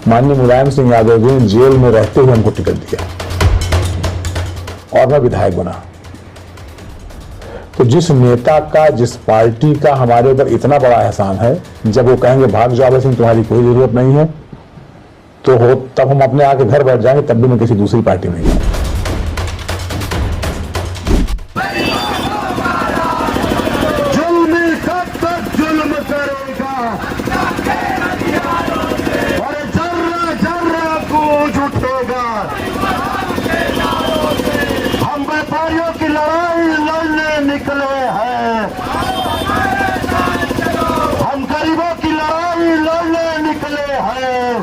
माननीय मुलायम सिंह यादव जी ने जेल में रहते हुए हमको टिकट दिया और मैं विधायक बना। तो जिस नेता का, जिस पार्टी का हमारे ऊपर इतना बड़ा एहसान है, जब वो कहेंगे भाग जाओ सिंह तुम्हारी कोई जरूरत नहीं है, तो हो तब हम अपने आके घर बैठ जाएंगे, तब भी मैं किसी दूसरी पार्टी में नहीं। हम व्यापारियों की लड़ाई लड़ने निकले हैं, हम गरीबों की लड़ाई लड़ने निकले हैं,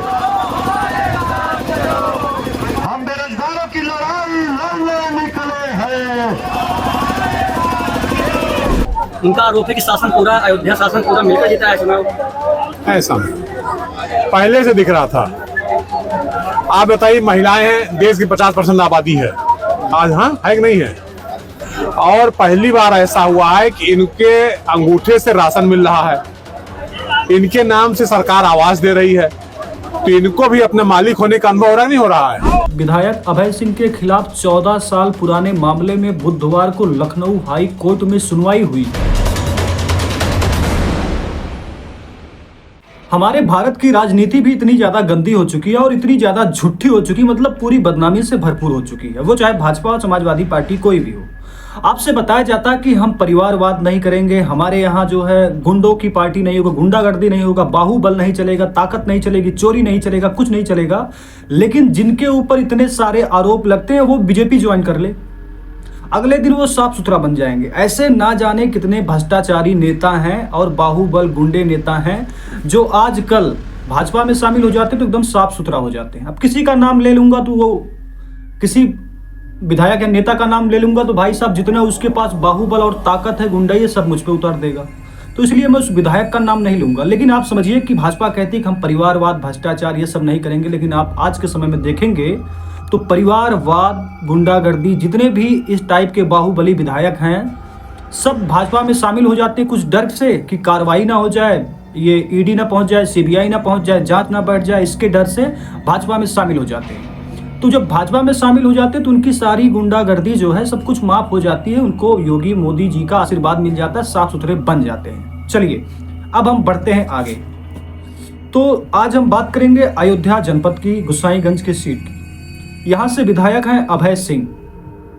हम बेरोजगारों की लड़ाई लड़ने निकले हैं। उनका आरोप है कि शासन पूरा, अयोध्या शासन पूरा मिलकर जीता है चुनाव। ऐसा पहले से दिख रहा था। आप बताइए, महिलाएं हैं, देश की 50% आबादी है आज, हाँ है कि नहीं है? और पहली बार ऐसा हुआ है कि इनके अंगूठे से राशन मिल रहा है, इनके नाम से सरकार आवाज दे रही है, तो इनको भी अपने मालिक होने का अनुभव हो रहा नहीं हो रहा है। विधायक अभय सिंह के खिलाफ 14 साल पुराने मामले में बुधवार को लखनऊ हाई कोर्ट में सुनवाई हुई। हमारे भारत की राजनीति भी इतनी ज्यादा गंदी हो चुकी है और इतनी ज्यादा झूठी हो चुकी, मतलब पूरी बदनामी से भरपूर हो चुकी है, वो चाहे भाजपा और समाजवादी पार्टी कोई भी हो। आपसे बताया जाता है कि हम परिवारवाद नहीं करेंगे, हमारे यहाँ जो है गुंडों की पार्टी नहीं होगा, गुंडागर्दी नहीं होगा, बाहुबल नहीं चलेगा, ताकत नहीं चलेगी, चोरी नहीं चलेगा, कुछ नहीं चलेगा। लेकिन जिनके ऊपर इतने सारे आरोप लगते हैं वो बीजेपी ज्वाइन कर ले, अगले दिन वो साफ सुथरा बन जाएंगे। ऐसे ना जाने कितने भ्रष्टाचारी नेता हैं और बाहुबल गुंडे नेता हैं जो आजकल भाजपा में शामिल हो जाते तो एकदम साफ सुथरा हो जाते हैं। अब किसी का नाम ले लूंगा तो वो किसी विधायक या नेता का नाम ले लूंगा तो भाई साहब जितना उसके पास बाहुबल और ताकत है, गुंडा, ये सब मुझ पे उतार देगा। तो इसलिए मैं उस विधायक का नाम नहीं लूंगा। लेकिन आप समझिए कि भाजपा कहती है कि हम परिवारवाद, भ्रष्टाचार ये सब नहीं करेंगे, लेकिन आप आज के समय में देखेंगे तो परिवारवाद, गुंडागर्दी, जितने भी इस टाइप के बाहुबली विधायक हैं सब भाजपा में शामिल हो जाते हैं कुछ डर से कि कार्रवाई ना हो जाए, ये ईडी ना पहुंच जाए, सीबीआई ना पहुंच जाए, जांच ना बैठ जाए, इसके डर से भाजपा में शामिल हो जाते हैं। तो जब भाजपा में शामिल हो जाते हैं तो उनकी सारी गुंडागर्दी जो है सब कुछ माफ हो जाती है, उनको योगी मोदी जी का आशीर्वाद मिल जाता है, साफ सुथरे बन जाते हैं। चलिए अब हम बढ़ते हैं आगे। तो आज हम बात करेंगे अयोध्या जनपद की गोसाईगंज की सीट की। यहाँ से विधायक हैं अभय सिंह।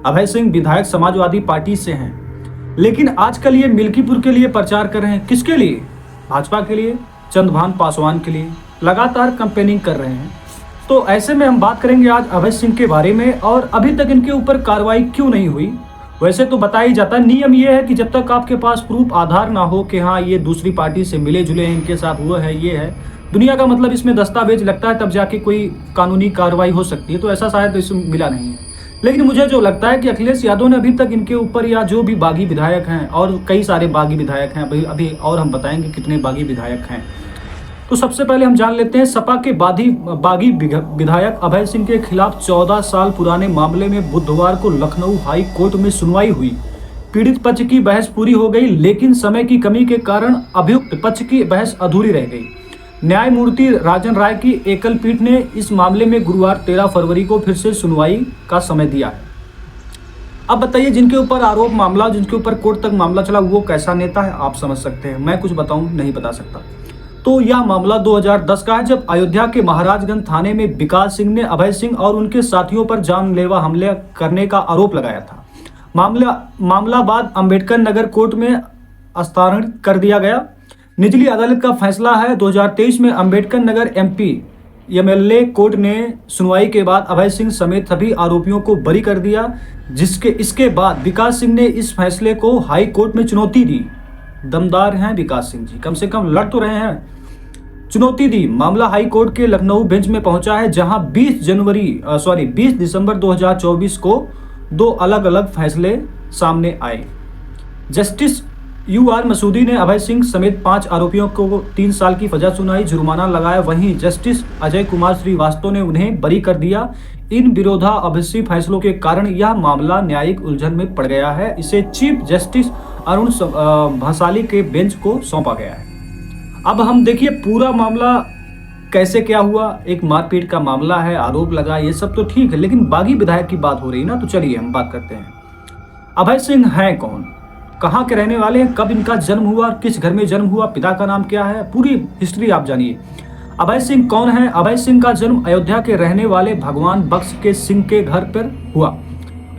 अभय सिंह विधायक समाजवादी पार्टी से हैं, लेकिन आजकल ये मिल्कीपुर के लिए प्रचार कर रहे हैं। किसके लिए? भाजपा के लिए, चंद्रभान पासवान के लिए लगातार कैंपेनिंग कर रहे हैं। तो ऐसे में हम बात करेंगे आज अभय सिंह के बारे में, और अभी तक इनके ऊपर कार्रवाई क्यों नहीं हुई। वैसे तो बताया ही जाता है, नियम ये है कि जब तक आपके पास प्रूफ, आधार ना हो कि हाँ ये दूसरी पार्टी से मिले जुले हैं, इनके साथ वो है, ये है, दुनिया का मतलब इसमें दस्तावेज लगता है, तब जाके कोई कानूनी कार्रवाई हो सकती है। तो ऐसा शायद इसमें मिला नहीं है। लेकिन मुझे जो लगता है कि अखिलेश यादव ने अभी तक इनके ऊपर, या जो भी बागी विधायक हैं, और कई सारे बागी विधायक हैं अभी और हम बताएंगे कितने बागी विधायक हैं। तो सबसे पहले हम जान लेते हैं सपा के बागी विधायक अभय सिंह के खिलाफ 14 साल पुराने मामले में बुधवार को लखनऊ हाई कोर्ट में सुनवाई हुई। पीड़ित पक्ष की बहस पूरी हो गई, लेकिन समय की कमी के कारण अभियुक्त पक्ष की बहस अधूरी रह गई। न्यायमूर्ति राजन राय की एकल पीठ ने इस मामले में गुरुवार 13 फरवरी को फिर से सुनवाई का समय दिया है। अब बताइए, जिनके ऊपर आरोप मामला, जिनके ऊपर कोर्ट तक मामला चला, वो कैसा नेता है आप समझ सकते हैं। मैं कुछ बताऊं नहीं बता सकता। तो यह मामला 2010 का है, जब अयोध्या के महाराजगंज थाने में विकास सिंह ने अभय सिंह और उनके साथियों पर जानलेवा हमले करने का आरोप लगाया था। मामला बाद अंबेडकर नगर कोर्ट में हस्तांतरित कर दिया गया। निचली अदालत का फैसला है 2023 में अंबेडकर नगर एमएलए कोर्ट ने सुनवाई के बाद अभय सिंह समेत सभी आरोपियों को बरी कर दिया। इसके बाद विकास सिंह ने इस फैसले को हाई कोर्ट में चुनौती दी। दमदार हैं विकास सिंह जी, कम से कम लड़ तो रहे हैं। चुनौती दी। मामला हाई कोर्ट के लखनऊ बेंच में पहुंचा है, जहां 20 दिसंबर 2024 को दो अलग अलग फैसले सामने आए। जस्टिस यूआर मसूदी ने अभय सिंह समेत 5 आरोपियों को 3 साल की सजा सुनाई, जुर्माना लगाया। वहीं जस्टिस अजय कुमार श्रीवास्तव ने उन्हें बरी कर दिया। इन विरोधाभासी फैसलों के कारण यह मामला न्यायिक उलझन में पड़ गया है। इसे चीफ जस्टिस अरुण भंसाली के बेंच को सौंपा गया है। अब हम देखिए पूरा मामला कैसे क्या हुआ, एक मारपीट का मामला है, आरोप लगा, ये सब तो ठीक है, लेकिन बागी विधायक की बात हो रही ना, तो चलिए हम बात करते हैं। अभय सिंह हैं कौन, कहाँ के रहने वाले हैं, कब इनका जन्म हुआ, किस घर में जन्म हुआ, पिता का नाम क्या है, पूरी हिस्ट्री आप जानिए। अभय सिंह कौन है? अभय सिंह का जन्म अयोध्या के रहने वाले भगवान बख्श के सिंह के घर पर हुआ।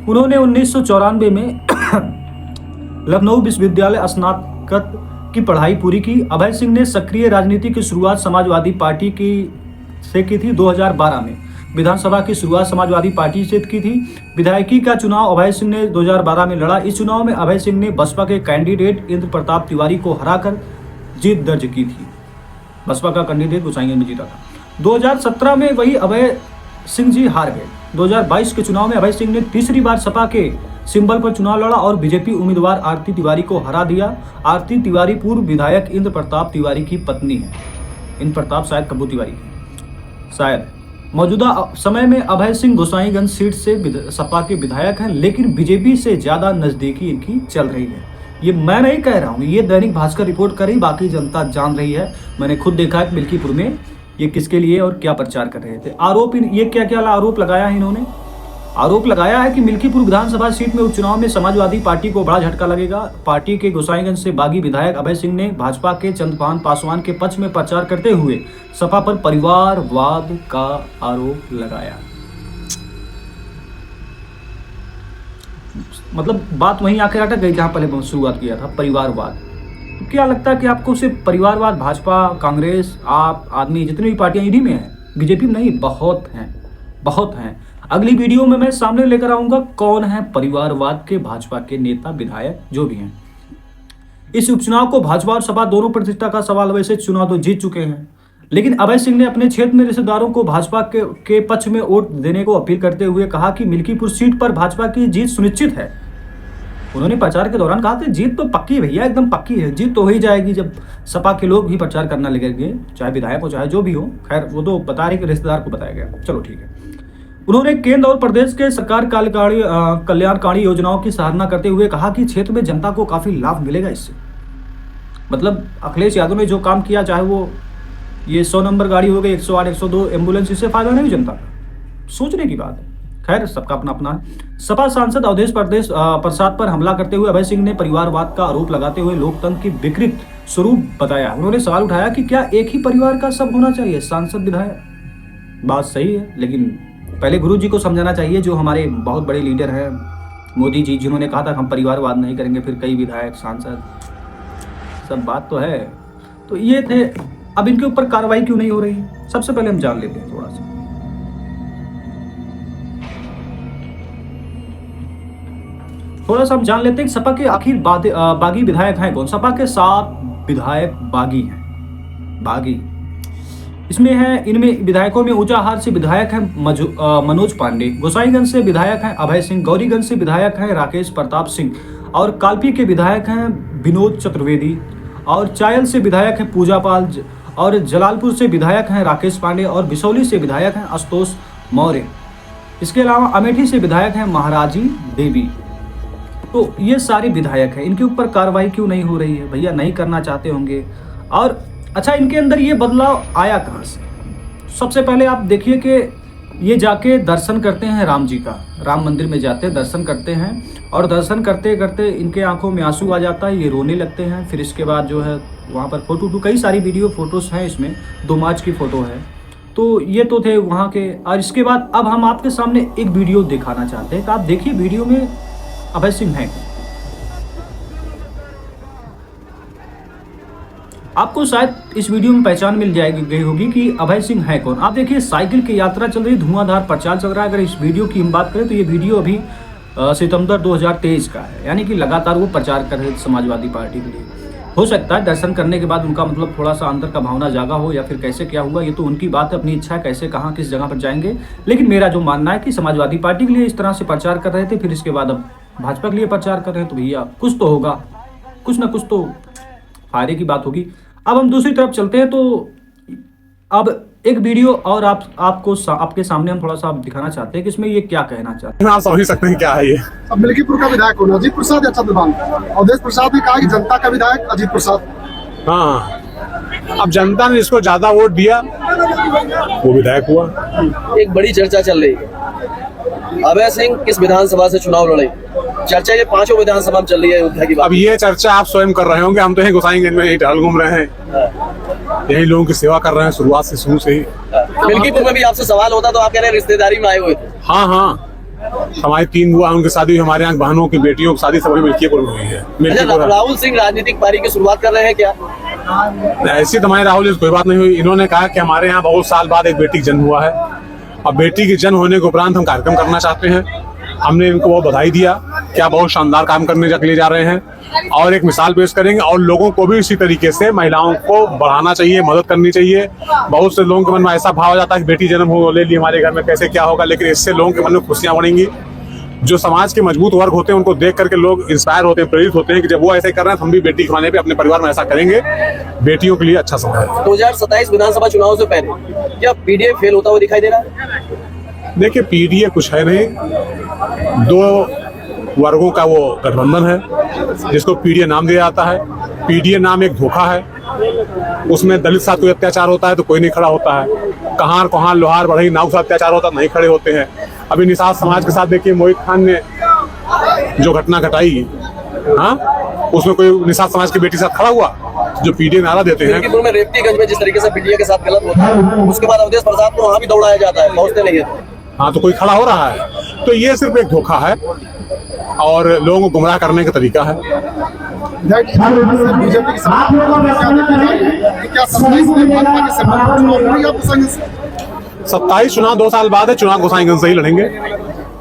उन्होंने 1994 में लखनऊ विश्वविद्यालय स्नातक की पढ़ाई पूरी की। अभय सिंह ने सक्रिय राजनीति की शुरुआत समाजवादी पार्टी से की थी। 2012 में विधानसभा की शुरुआत समाजवादी पार्टी से की थी। विधायकी का चुनाव अभय सिंह ने 2012 में लड़ा। इस चुनाव में अभय सिंह ने बसपा के कैंडिडेट इंद्र प्रताप तिवारी को हराकर जीत दर्ज की थी। बसपा का कैंडिडेट गोसाईगंज में जीता था। 2017 में वही अभय सिंह जी हार गए। 2022 के चुनाव में अभय सिंह ने तीसरी बार सपा के सिंबल पर चुनाव लड़ा और बीजेपी उम्मीदवार आरती तिवारी को हरा दिया। आरती तिवारी पूर्व विधायक इंद्र प्रताप तिवारी की पत्नी है। इंद्र प्रताप शायद कब्बू तिवारी की शायद। मौजूदा समय में अभय सिंह गोसाईगंज सीट से सपा के विधायक हैं, लेकिन बीजेपी से ज्यादा नजदीकी इनकी चल रही है। ये मैं नहीं कह रहा हूँ, ये दैनिक भास्कर रिपोर्ट कर रही, बाकी जनता जान रही है। मैंने खुद देखा है मिल्कीपुर में ये किसके लिए और क्या प्रचार कर रहे थे। आरोप ये क्या क्या आरोप लगाया है इन्होंने? आरोप लगाया है कि मिल्कीपुर विधानसभा सीट में उपचुनाव में समाजवादी पार्टी को बड़ा झटका लगेगा। पार्टी के गोसाईगंज से बागी विधायक अभय सिंह ने भाजपा के चंद्रभान पासवान के पक्ष में प्रचार करते हुए सपा पर परिवारवाद का आरोप लगाया। मतलब बात वहीं आकर अटक गई जहां पहले शुरुआत किया था, परिवारवाद। तो क्या लगता है कि आपको सिर्फ परिवारवाद भाजपा, कांग्रेस, आप आदमी जितनी भी पार्टियां इन्हीं में है, बीजेपी में नहीं? बहुत हैं, बहुत हैं। अगली वीडियो में मैं सामने लेकर आऊंगा कौन है परिवारवाद के भाजपा के नेता, विधायक जो भी हैं। इस उपचुनाव को भाजपा और सपा दोनों प्रतिष्ठा का सवाल। वैसे चुनाव तो जीत चुके हैं, लेकिन अभय सिंह ने अपने क्षेत्र में रिश्तेदारों को भाजपा के पक्ष में वोट देने को अपील करते हुए कहा कि मिल्कीपुर सीट पर भाजपा की जीत सुनिश्चित है। उन्होंने प्रचार के दौरान कहा था जीत तो पक्की है भैया, एकदम पक्की है, जीत तो हो ही जाएगी जब सपा के लोग भी प्रचार करना लगेंगे, चाहे विधायक हो चाहे जो भी हो। खैर वो तो बता रहे कि रिश्तेदार को बताया गया, चलो ठीक है। उन्होंने केंद्र और प्रदेश के सरकार कल्याणकारी योजनाओं की सराहना करते हुए कहा कि क्षेत्र में जनता को काफी लाभ मिलेगा इससे। मतलब अखिलेश यादव ने जो काम किया, चाहे वो ये 100 नंबर गाड़ी हो गई, 108, 102 एम्बुलेंस, इससे फायदा नहीं जनता का, सोचने की बात है। खैर सबका अपना अपना है। सपा सांसद अवधेश प्रसाद पर हमला करते हुए अभय सिंह ने परिवारवाद का आरोप लगाते हुए लोकतंत्र की विकृत स्वरूप बताया। उन्होंने सवाल उठाया कि क्या एक ही परिवार का सब होना चाहिए, सांसद विधायक? बात सही है, लेकिन पहले गुरु जी को समझाना चाहिए, जो हमारे बहुत बड़े लीडर हैं, मोदी जी, जिन्होंने कहा था हम परिवारवाद नहीं करेंगे, फिर कई विधायक, सांसद, सब बात तो है। तो ये थे। अब इनके ऊपर कार्रवाई क्यों नहीं हो रही है, सबसे पहले हम जान लेते हैं थोड़ा सा। हम जान लेते हैं कि सपा के आखिर बागी विधायक हैं कौन। सपा के 7 विधायक बागी हैं। बागी इसमें है, इनमें विधायकों में ऊंचाहार से विधायक हैं मनोज पांडे, गोसाईगंज से विधायक हैं अभय सिंह, गौरीगंज से विधायक हैं राकेश प्रताप सिंह, और कालपी के विधायक हैं विनोद चतुर्वेदी, और चायल से विधायक हैं पूजा पाल, और जलालपुर से विधायक हैं राकेश पांडे, और बिसौली से विधायक हैं आशुतोष मौर्य। इसके अलावा अमेठी से विधायक हैं महाराजी देवी। तो ये सारे विधायक हैं, इनके ऊपर कार्रवाई क्यों नहीं हो रही है? भैया नहीं करना चाहते होंगे। और अच्छा, इनके अंदर ये बदलाव आया कहाँ से? सबसे पहले आप देखिए कि ये जाके दर्शन करते हैं राम जी का, राम मंदिर में जाते हैं, दर्शन करते हैं, और दर्शन करते करते इनके आंखों में आंसू आ जाता है, ये रोने लगते हैं। फिर इसके बाद जो है वहाँ पर फोटो, कई सारी वीडियो फोटोज हैं इसमें, 2 मार्च की फ़ोटो है। तो ये तो थे वहाँ के। और इसके बाद अब हम आपके सामने एक वीडियो दिखाना चाहते हैं, तो आप देखिए वीडियो में अभय सिंह है। आपको शायद इस वीडियो में पहचान मिल गई होगी कि अभय सिंह है कौन। आप देखिए साइकिल की यात्रा चल रही, धुआंधार प्रचार चल रहा है। अगर इस वीडियो की हम बात करें तो ये वीडियो अभी सितंबर 2023 का है, यानी कि लगातार वो प्रचार कर रहे थे समाजवादी पार्टी के लिए। हो सकता है दर्शन करने के बाद उनका मतलब थोड़ा सा अंदर का भावना जागा हो, या फिर कैसे क्या हुआ, ये तो उनकी बात है, अपनी इच्छा है, कैसे कहाँ किस जगह पर जाएंगे। लेकिन मेरा जो मानना है कि समाजवादी पार्टी के लिए इस तरह से प्रचार कर रहे थे, फिर इसके बाद अब भाजपा के लिए प्रचार कर रहे हैं, तो भैया कुछ तो होगा, कुछ ना कुछ तो फायदे की बात होगी। अब हम दूसरी तरफ चलते हैं। तो अब एक वीडियो और आपके सामने हम थोड़ा सा दिखाना चाहते हैं कि इसमें ये क्या कहना चाहते हैं। आप समझ सकते हैं क्या है ये। अब मिल्कीपुर का विधायक होना अजीत प्रसाद या चंद्रभान? अवधेश प्रसाद ने कहा कि जनता का विधायक अजीत प्रसाद। हाँ, अब जनता ने जिसको ज्यादा वोट दिया वो विधायक हुआ। एक बड़ी चर्चा चल रही है, अभय सिंह किस विधानसभा से चुनाव लड़े, चर्चा ये पांचों विधानसभा में चल रही है अयोध्या की बात। अब ये चर्चा आप स्वयं कर रहे होंगे, हम तो यही गोसाईगंज में यही टहल घूम रहे हैं, यही लोगों की सेवा कर रहे हैं शुरुआत से, शुरू से ही। मिल्कीपुर में भी आपसे सवाल होता तो आप कह रहे हैं रिश्तेदारी में आए हुए थे। हाँ हाँ, हमारी 3 बुआ उनकी शादी, हमारे यहाँ बहनों की बेटियों की शादी सभी मिल्कीपुर में हुई है। अच्छा, राहुल सिंह राजनीतिक पारी की शुरुआत कर रहे हैं क्या? ऐसी तो हमारे राहुल जी कोई बात नहीं हुई। इन्होंने कहा कि हमारे यहाँ बहुत साल बाद एक बेटी का जन्म हुआ है, अब बेटी की जन्म होने के उपरांत हम कार्यक्रम करना चाहते हैं। हमने इनको बहुत बधाई दिया कि आप बहुत शानदार काम करने के लिए जा रहे हैं और एक मिसाल पेश करेंगे, और लोगों को भी इसी तरीके से महिलाओं को बढ़ाना चाहिए, मदद करनी चाहिए। बहुत से लोगों के मन में ऐसा भाव आ जाता है कि बेटी जन्म हो ले ली हमारे घर में, कैसे क्या होगा, लेकिन इससे लोगों के मन में खुशियां बढ़ेंगी। जो समाज के मजबूत वर्ग होते हैं उनको देख करके लोग इंस्पायर होते हैं, प्रेरित होते हैं कि जब वो ऐसे कर रहे हैं तो हम भी बेटी खिलाने पे अपने परिवार में ऐसा करेंगे। बेटियों के लिए अच्छा समय है। 2027 विधानसभा चुनाव से पहले क्या पीडीए फेल होता हुआ दिखाई दे रहा है? देखिए, पीडीए कुछ है नहीं, 2 वर्गों का वो गठबंधन है जिसको पीडीए नाम दिया जाता है। पीडीए नाम एक धोखा है, उसमें दलित साथ कोई अत्याचार होता है तो कोई नहीं खड़ा होता है, कहार कोहार लोहार बढ़ई नाव से अत्याचार होता है नहीं खड़े होते हैं। अभी निषाद समाज के साथ देखिए, मोहित खान ने जो घटना घटाई, हाँ, उसमें कोई निषाद समाज की बेटी साथ खड़ा हुआ जो पीडीए नारा देते हैं। मिल्कीपुर में रेवतीगंज में जिस तरीके से पीडीए के साथ गलत होता है, उसके बाद अवधेश प्रसाद को वहाँ भी दौड़ाया जाता है, पहुँचते नहीं है। हाँ, तो कोई खड़ा हो रहा है, तो ये सिर्फ एक धोखा है और लोगों को गुमराह करने का तरीका है। बीजेपी की क्या 27 में भाजपा के संबंध चुनाव लड़ेगी आपके संग से? 27 चुनाव 2 साल बाद है, चुनाव गोसाईगंज से ही लड़ेंगे।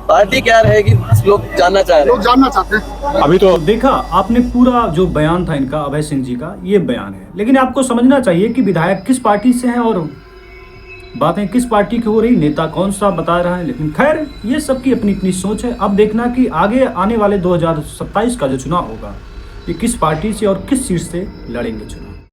पार्टी क्या रहेगी लोग जानना चाह रहे हैं। लोग जानना चाहते हैं। अभी तो देखा आपने पूरा जो बयान था इनका, अभय सिंह जी का ये बयान है, लेकिन आपको समझना चाहिए कि विधायक किस पार्टी से हैं और बातें किस पार्टी की हो रही, नेता कौन सा बता रहा है। लेकिन खैर, ये सबकी अपनी अपनी सोच है। अब देखना कि आगे आने वाले 2027 का जो चुनाव होगा ये किस पार्टी से और किस सीट से लड़ेंगे चुनाव।